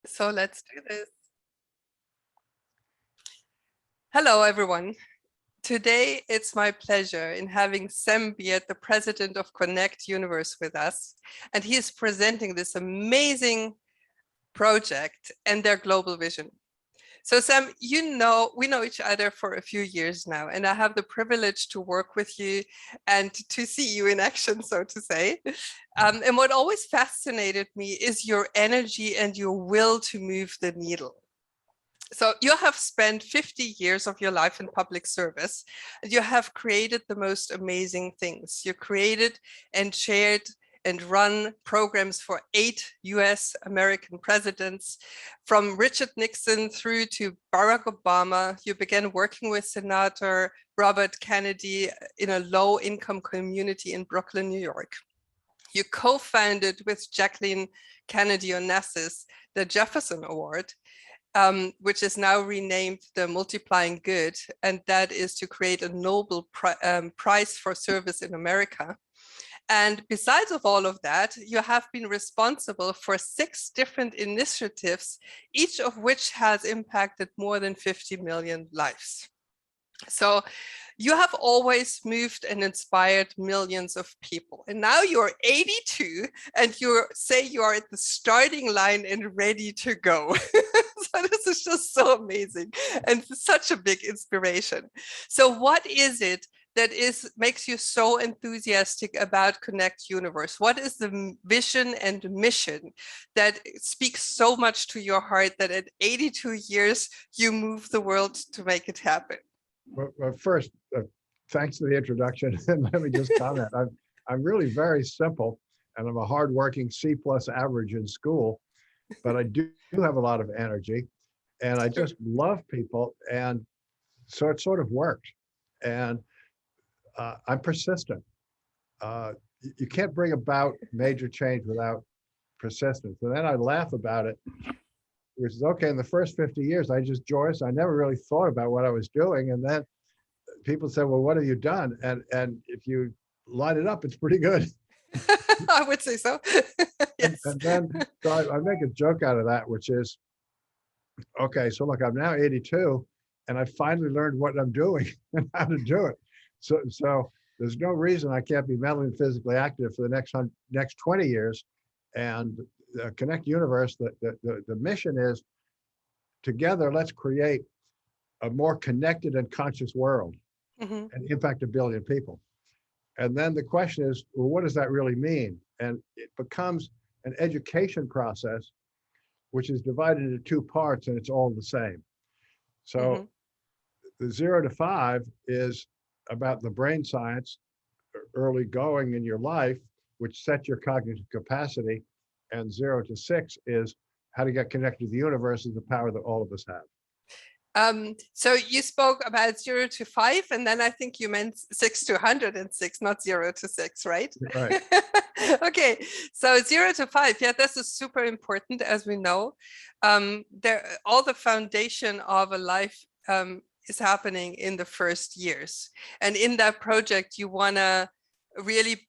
So let's do this. Hello, everyone. Today, it's my pleasure in having Sam Beard, the president of Connect Universe, with us. And he is presenting this amazing project and their global vision. So Sam, we know each other for a few years now, and I have the privilege to work with you and to see you in action, so to say. And what always fascinated me is your energy and your will to move the needle. So you have spent 50 years of your life in public service, and you have created the most amazing things. You created and chaired and run programs for 8 US American presidents, from Richard Nixon through to Barack Obama. You began working with Senator Robert Kennedy in a low-income community in Brooklyn, New York. You co-founded with Jacqueline Kennedy Onassis the Jefferson Award, which is now renamed the Multiplying Good, and that is to create a Nobel Prize for Service in America. And besides of all of that, you have been responsible for 6 different initiatives, each of which has impacted more than 50 million lives. So you have always moved and inspired millions of people. And now you're 82 and you say you are at the starting line and ready to go. So this is just so amazing and such a big inspiration. So what is it that makes you so enthusiastic about Connect Universe? What is the vision and mission that speaks so much to your heart that at 82 years, you move the world to make it happen? Well, first, thanks for the introduction. And let me just comment. I'm really very simple, and I'm a hardworking C+ average in school, but I do have a lot of energy, and I just love people, and so it sort of worked. And I'm persistent. You can't bring about major change without persistence. And then I laugh about it, which is okay. In the first 50 years, I never really thought about what I was doing. And then people said, well, what have you done? And if you line it up, it's pretty good. I would say so. Yes. And then so I make a joke out of that, which is, okay, so look, I'm now 82 and I finally learned what I'm doing and how to do it. So there's no reason I can't be mentally and physically active for the next 20 years. And Connect Universe, the mission is, together, let's create a more connected and conscious world and impact 1 billion people. And then the question is, well, what does that really mean? And it becomes an education process, which is divided into 2 parts, and it's all the same. So the 0 to 5 is about the brain science, early going in your life, which sets your cognitive capacity. And 0 to 6 is how to get connected to the universe, is the power that all of us have. So you spoke about 0 to 5, and then I think you meant 6 to 106, not 0 to 6, right? Right. Okay, so 0 to 5, yeah, this is super important, as we know. All the foundation of a life is happening in the first years. And in that project, you want to really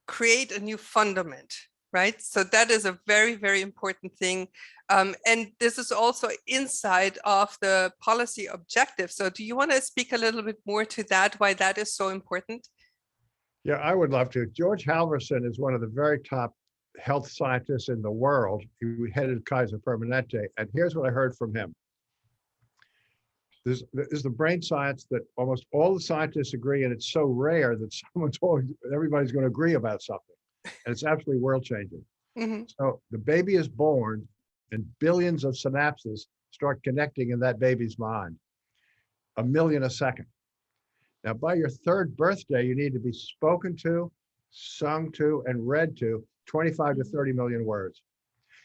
create a new fundament, right? So that is a very, very important thing. And this is also inside of the policy objective. So do you want to speak a little bit more to that, why that is so important? Yeah, I would love to. George Halvorson is one of the very top health scientists in the world. He headed Kaiser Permanente. And here's what I heard from him. This is the brain science that almost all the scientists agree, and it's so rare that everybody's going to agree about something. And it's absolutely world-changing. So the baby is born, and billions of synapses start connecting in that baby's mind, 1 million a second. Now, by your 3rd birthday, you need to be spoken to, sung to, and read to 25 to 30 million words.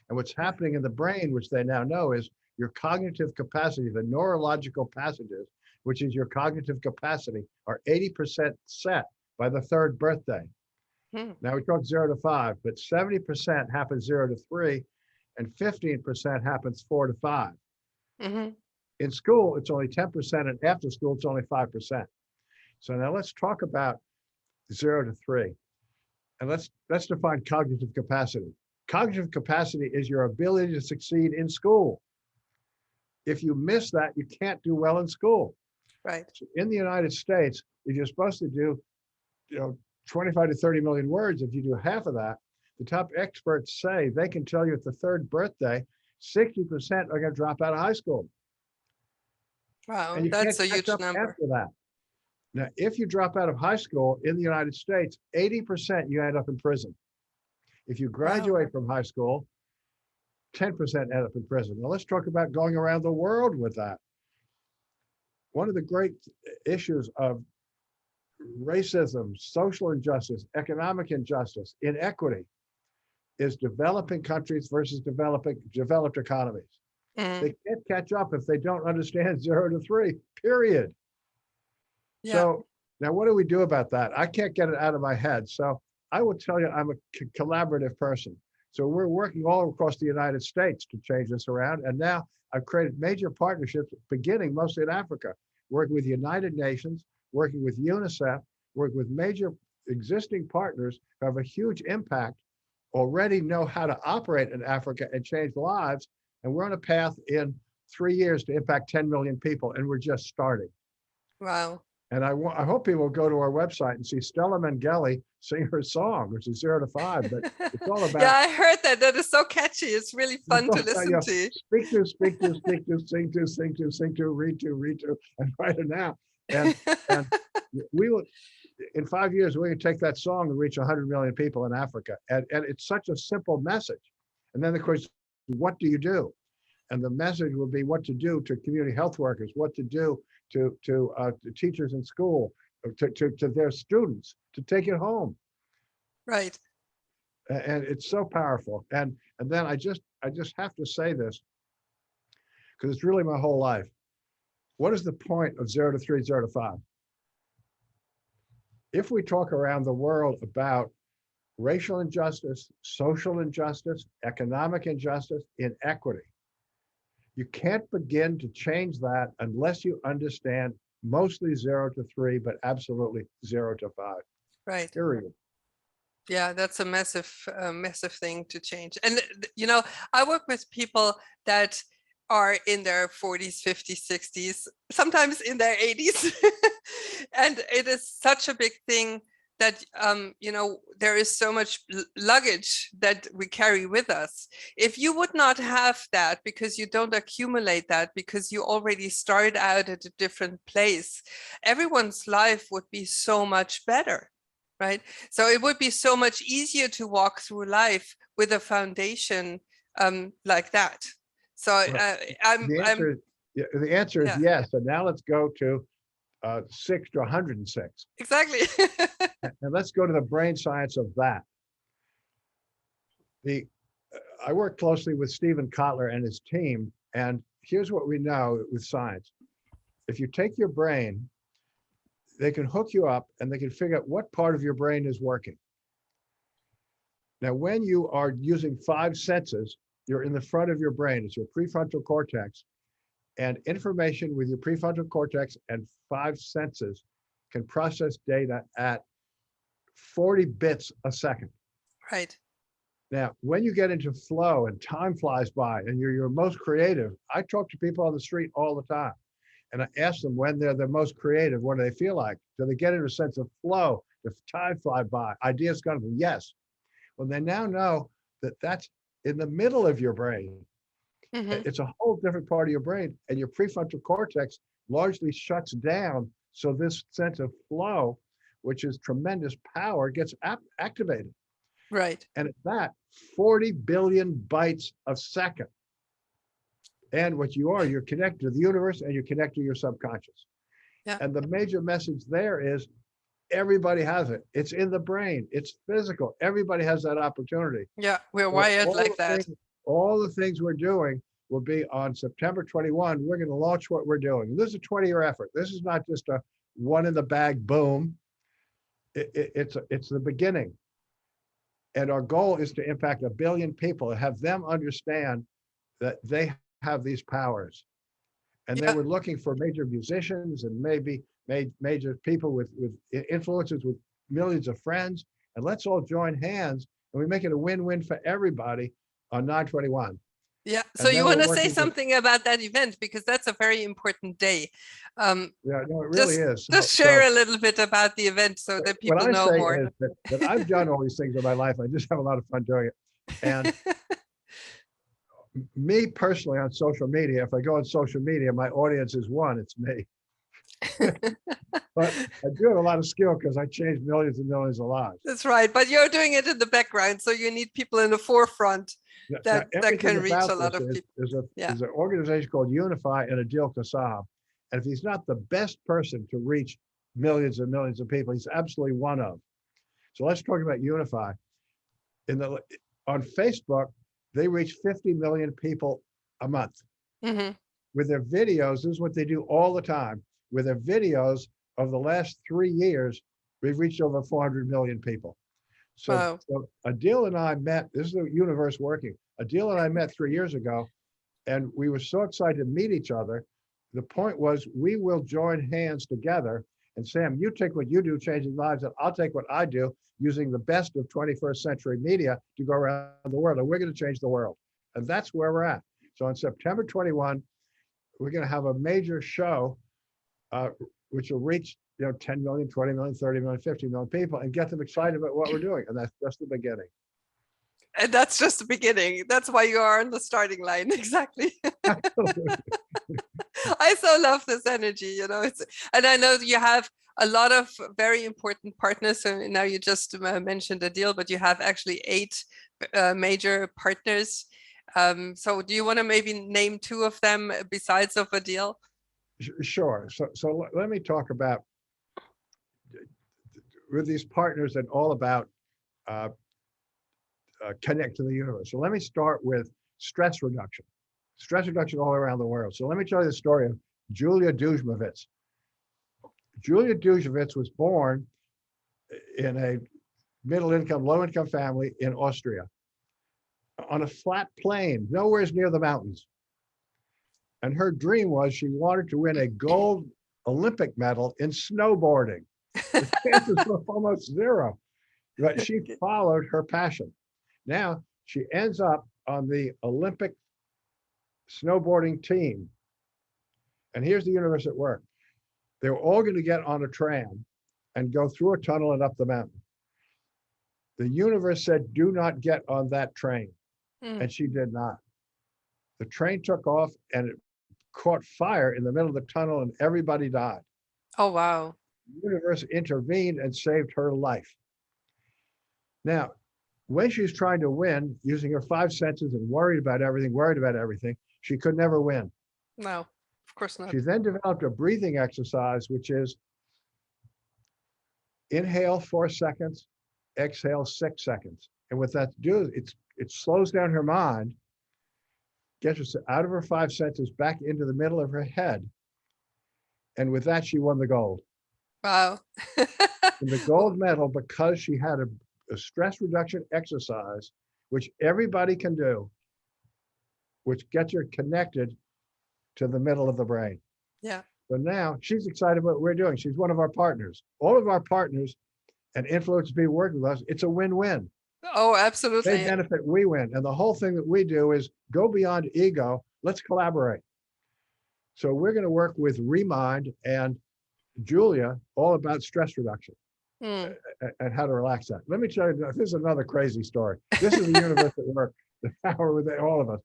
And what's happening in the brain, which they now know, is your cognitive capacity, the neurological passages, which is your cognitive capacity, are 80% set by the 3rd birthday. Now we talk 0 to 5, but 70% happens 0 to 3, and 15% happens 4 to 5. In school, it's only 10%, and after school, it's only 5%. So now let's talk about 0 to 3, and let's define cognitive capacity. Cognitive capacity is your ability to succeed in school. If you miss that, you can't do well in school. Right. So in the United States, if you're supposed to do, 25 to 30 million words, if you do half of that, the top experts say they can tell you at the third birthday, 60% are going to drop out of high school. Wow, And you can't that's a catch huge up number. after that. Now, if you drop out of high school in the United States, 80% you end up in prison. If you Wow. graduate from high school, 10% end up in prison. Now let's talk about going around the world with that. One of the great issues of racism, social injustice, economic injustice, inequity is developing countries versus developed economies. Mm. They can't catch up if they don't understand 0 to 3, period. Yeah. So now what do we do about that? I can't get it out of my head. So I will tell you, I'm a collaborative person. So we're working all across the United States to change this around. And now I've created major partnerships, beginning mostly in Africa, working with the United Nations, working with UNICEF, working with major existing partners who have a huge impact, already know how to operate in Africa and change lives. And we're on a path in 3 years to impact 10 million people. And we're just starting. Wow. And I hope people will go to our website and see Stella Mengele sing her song, which is 0 to 5. But it's all about, Yeah, I heard that. That is so catchy. It's really fun to listen to. speak to, speak to, speak to, sing to, sing to, sing to, read to, and write it now. And we will, in 5 years, we're going to take that song and reach 100 million people in Africa. And it's such a simple message. And then the question, what do you do? And the message will be what to do to community health workers, what to do to teachers in school, to their students, to take it home. Right. And it's so powerful. And then I just have to say this, because it's really my whole life. What is the point of 0 to 3, 0 to 5? If we talk around the world about racial injustice, social injustice, economic injustice, inequity, you can't begin to change that unless you understand mostly 0 to 3, but absolutely 0 to 5. Right. Period. Yeah, that's a massive thing to change. And, I work with people that are in their 40s, 50s, 60s, sometimes in their 80s. And it is such a big thing that, there is so much luggage that we carry with us. If you would not have that, because you don't accumulate that, because you already started out at a different place, everyone's life would be so much better. Right. So it would be so much easier to walk through life with a foundation like that. So the answer is yes. And now let's go to 6 to 106. Exactly. And let's go to the brain science of that. I work closely with Stephen Kotler and his team. And here's what we know with science. If you take your brain, they can hook you up and they can figure out what part of your brain is working. Now, when you are using 5 senses, you're in the front of your brain. It's your prefrontal cortex. And information with your prefrontal cortex and 5 senses can process data at 40 bits a second. Right. Now, when you get into flow and time flies by and you're most creative, I talk to people on the street all the time. And I ask them when they're the most creative, what do they feel like? Do they get into a sense of flow? Does time fly by? Ideas come to them? Yes. Well, they now know that that's in the middle of your brain. Mm-hmm. It's a whole different part of your brain. And your prefrontal cortex largely shuts down. So this sense of flow, which is tremendous power, gets activated. Right. And at that, 40 billion bytes a second. And what you're connected to the universe and you're connected to your subconscious. Yeah. And the major message there is everybody has it. It's in the brain. It's physical. Everybody has that opportunity. Yeah, we're wired like that. All the things we're doing will be on September 21. We're going to launch what we're doing. This is a 20-year effort. This is not just a one in the bag, boom. It's the beginning. And our goal is to impact 1 billion people and have them understand that they have these powers. And then we're looking for major musicians and maybe major people with influences with millions of friends. And let's all join hands and we make it a win-win for everybody on 9/21. Yeah. So And you then we're want to say working with, something about that event, because that's a very important day. yeah, no, it really Just is. just share a little bit about the event so that What people I know say more. is that I've done all these things in my life. I just have a lot of fun doing it. And me personally on social media, if I go on social media, my audience is one, it's me. But I do have a lot of skill because I changed millions and millions of lives. That's right. But you're doing it in the background, so you need people in the forefront Now, that everything can reach about a lot this of people. Yeah. is an organization called Unify and Adil Kassab. And if he's not the best person to reach millions and millions of people, he's absolutely one of. So let's talk about Unify. On Facebook, they reach 50 million people a month Hmm. with their videos. This is what they do all the time. With their videos of the last 3 years, we've reached over 400 million people. So, Wow. so Adil and I met, this is the universe working. Adil and I met 3 years ago, and we were so excited to meet each other. The point was, we will join hands together. And Sam, you take what you do, changing lives, and I'll take what I do, using the best of 21st century media to go around the world. And we're going to change the world. And that's where we're at. So on September 21, we're going to have a major show, which will reach 10 million, 20 million, 30 million, 50 million people and get them excited about what we're doing. And that's just the beginning. And that's just the beginning. That's why you are on the starting line. Exactly. Absolutely. I so love this energy, and I know you have a lot of very important partners. So now you just mentioned a deal, but you have actually 8 major partners. So do you want to maybe name 2 of them besides of a deal? Sure. So let me talk about with these partners and all about connect to the universe. So let me start with stress reduction. Stress reduction all around the world. So let me tell you the story of Julia Dujmovitz. Julia Dujmovitz was born in a middle-income, low-income family in Austria on a flat plain, nowhere near the mountains. And her dream was she wanted to win a gold Olympic medal in snowboarding. The chances were almost zero, but she followed her passion. Now she ends up on the Olympic snowboarding team. And here's the universe at work. They were all going to get on a tram and go through a tunnel and up the mountain. The universe said, do not get on that train. And she did not. The train took off and it caught fire in the middle of the tunnel and everybody died. Oh, wow. The universe intervened and saved her life. Now, when she's trying to win, using her 5 senses and worried about everything, she could never win. No, of course not. She then developed a breathing exercise, which is inhale 4 seconds, exhale 6 seconds. And what that does, it slows down her mind, gets her out of her 5 senses back into the middle of her head. And with that, she won the gold. Wow. And the gold medal, because she had a stress reduction exercise, which everybody can do, which gets her connected to the middle of the brain. Yeah. So now she's excited about what we're doing. She's one of our partners. All of our partners and influence people working with us, it's a win-win. Oh, absolutely. They benefit, we win. And the whole thing that we do is go beyond ego. Let's collaborate. So we're going to work with Remind and Julia all about stress reduction and how to relax that. Let me tell you, this is another crazy story. This is the universe at work, the power with all of us.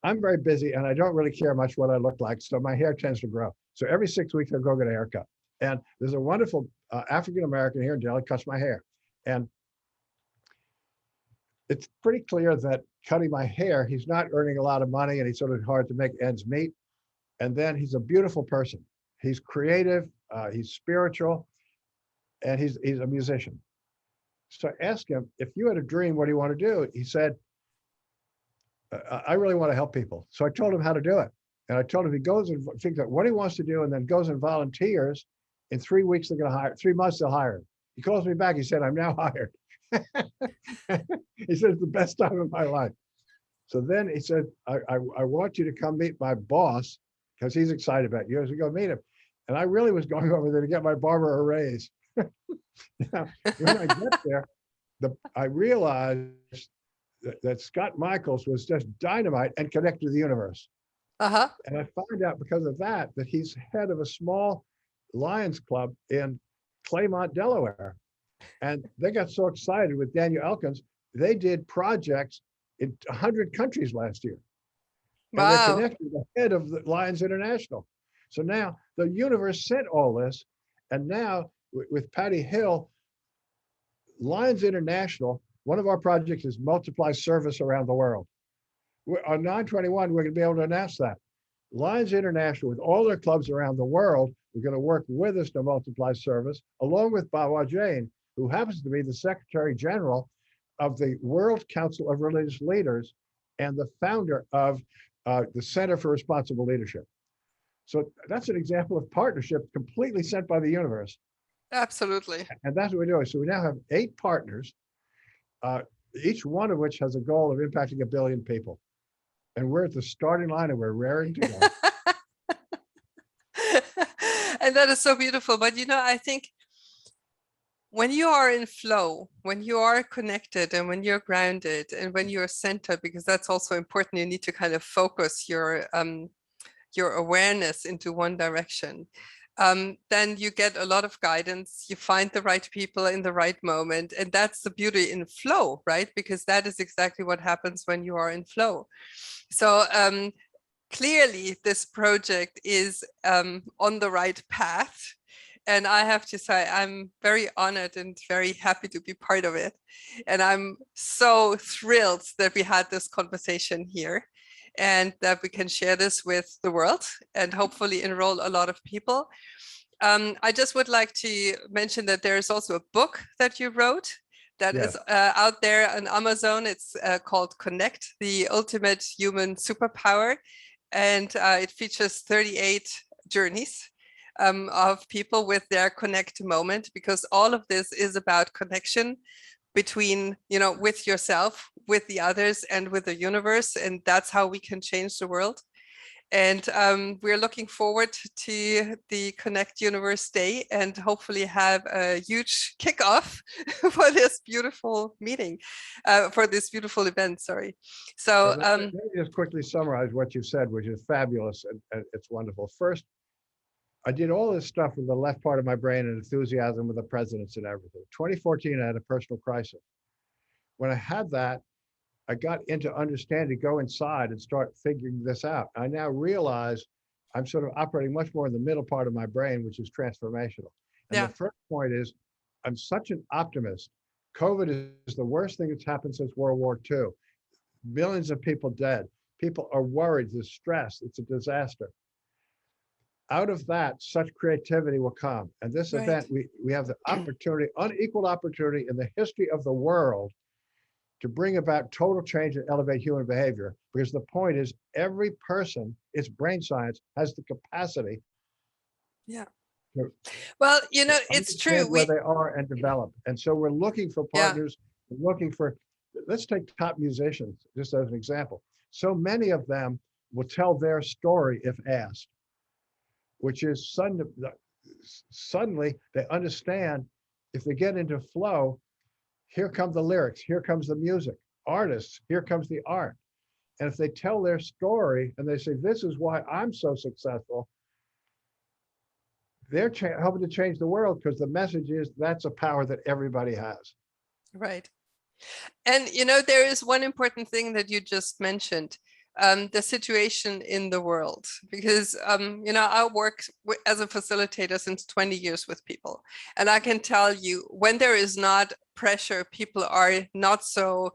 I'm very busy and I don't really care much what I look like. So my hair tends to grow. So every 6 weeks, I go get a haircut. And there's a wonderful African-American here in Delhi cuts my hair. And it's pretty clear that cutting my hair, he's not earning a lot of money and he's sort of hard to make ends meet. And then he's a beautiful person. He's creative, he's spiritual, and he's a musician. So I asked him, if you had a dream, what do you want to do? He said, I really want to help people. So I told him how to do it. And I told him he goes and figures out what he wants to do and then goes and volunteers. In 3 weeks, they're going to hire, 3 months, they'll hire him. He calls me back. He said, I'm now hired. He said, it's the best time of my life. So then he said, I want you to come meet my boss because he's excited about you. So go meet him. And I really was going over there to get my barber a raise. Now, when I get there, I realized that Scott Michaels was just dynamite and connected to the universe. Uh-huh. And I find out because of that he's head of a small Lions Club in Claymont, Delaware. And they got so excited with Daniel Elkins, they did projects in 100 countries last year. And they're Wow. connected to the head of the Lions International. So now the universe sent all this. And now with Patty Hill, Lions International, one of our projects is multiply service around the world. On 9/21, we're going to be able to announce that. Lions International, with all their clubs around the world, are going to work with us to multiply service, along with Bawa Jain, who happens to be the Secretary General of the World Council of Religious Leaders and the founder of the Center for Responsible Leadership. So that's an example of partnership completely sent by the universe. Absolutely. And that's what we're doing. So we now have 8 partners, uh, each one of which has a goal of impacting 1 billion people. And we're at the starting line and we're raring to go. And that is so beautiful. But I think when you are in flow, when you are connected and when you're grounded and when you're centered, because that's also important, you need to kind of focus your awareness into one direction. Then you get a lot of guidance, you find the right people in the right moment. And that's the beauty in flow, right? Because that is exactly what happens when you are in flow. So clearly this project is on the right path. And I have to say, I'm very honored and very happy to be part of it. And I'm so thrilled that we had this conversation here and that we can share this with the world and hopefully enroll a lot of people. I just would like to mention that there is also a book that you wrote that Yes. is out there on Amazon. It's called Connect, the Ultimate Human Superpower. And it features 38 journeys of people with their connect moment, because all of this is about connection between, with yourself, with the others, and with the universe. And that's how we can change the world. And we're looking forward to the Connect Universe Day and hopefully have a huge kickoff for this beautiful meeting, for this beautiful event, sorry. So let me just quickly summarize what you said, which is fabulous and it's wonderful. First, I did all this stuff with the left part of my brain and enthusiasm with the presidents and everything. 2014, I had a personal crisis. When I had that, I got into understanding, go inside and start figuring this out. I now realize I'm sort of operating much more in the middle part of my brain, which is transformational. And the yeah, first point is I'm such an optimist. COVID is the worst thing that's happened since World War II. Millions of people dead. People are worried, there's stress, it's a disaster. Out of that, such creativity will come. And this right. event, we have the opportunity, unequaled opportunity in the history of the world to bring about total change and elevate human behavior. Because the point is, every person, it's brain science, has the capacity Yeah. to, Well, to it's true. understand where they are and develop. And so we're looking for Yeah, partners, we're looking for, let's take top musicians, just as an example. So many of them will tell their story if asked, which is suddenly they understand if they get into flow, here come the lyrics, here comes the music. Artists, here comes the art. And if they tell their story and they say, this is why I'm so successful, they're helping to change the world, because the message is that's a power that everybody has. right. And there is one important thing that you just mentioned, the situation in the world, because I work as a facilitator since 20 years with people, and I can tell you when there is not pressure, people are not so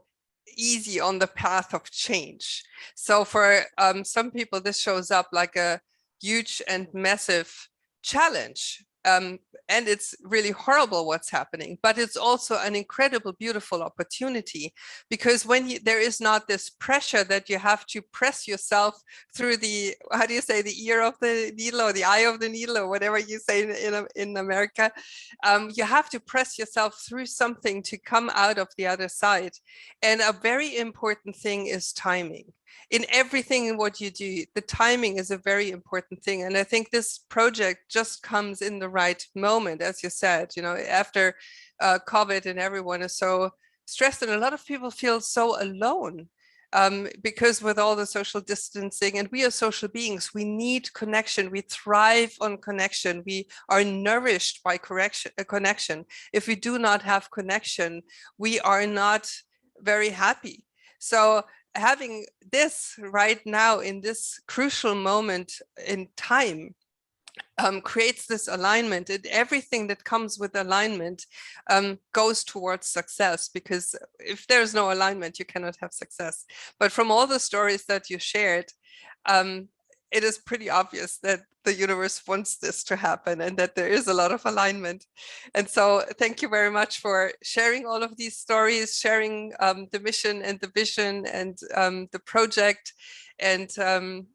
easy on the path of change. So for some people, this shows up like a huge and massive challenge. And it's really horrible what's happening, but it's also an incredible, beautiful opportunity, because when there is not this pressure that you have to press yourself through the, how do you say, the ear of the needle or the eye of the needle or whatever you say in America, you have to press yourself through something to come out of the other side. And a very important thing is timing. In everything in what you do, the timing is a very important thing. And I think this project just comes in the right moment, as you said, after COVID and everyone is so stressed, and a lot of people feel so alone. Because with all the social distancing, and we are social beings, we need connection. We thrive on connection. We are nourished by connection. If we do not have connection, we are not very happy. So having this right now in this crucial moment in time creates this alignment, and everything that comes with alignment goes towards success, because if there's no alignment, you cannot have success. But from all the stories that you shared, it is pretty obvious that the universe wants this to happen and that there is a lot of alignment. And so thank you very much for sharing all of these stories, sharing the mission and the vision and the project. And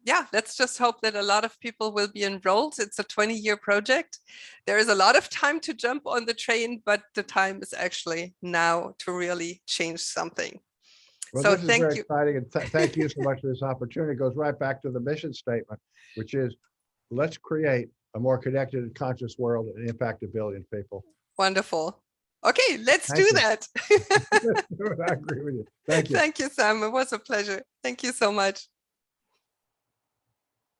yeah, let's just hope that a lot of people will be enrolled. It's a 20-year project. There is a lot of time to jump on the train, but the time is actually now to really change something. Well, So this is very thank you. exciting, and thank you so much for this opportunity. It goes right back to the mission statement, which is, let's create a more connected and conscious world and impact a billion people. Wonderful. Okay, let's Thank do you. that. I agree with you. Thank you. Thank you, Sam. It was a pleasure. Thank you so much.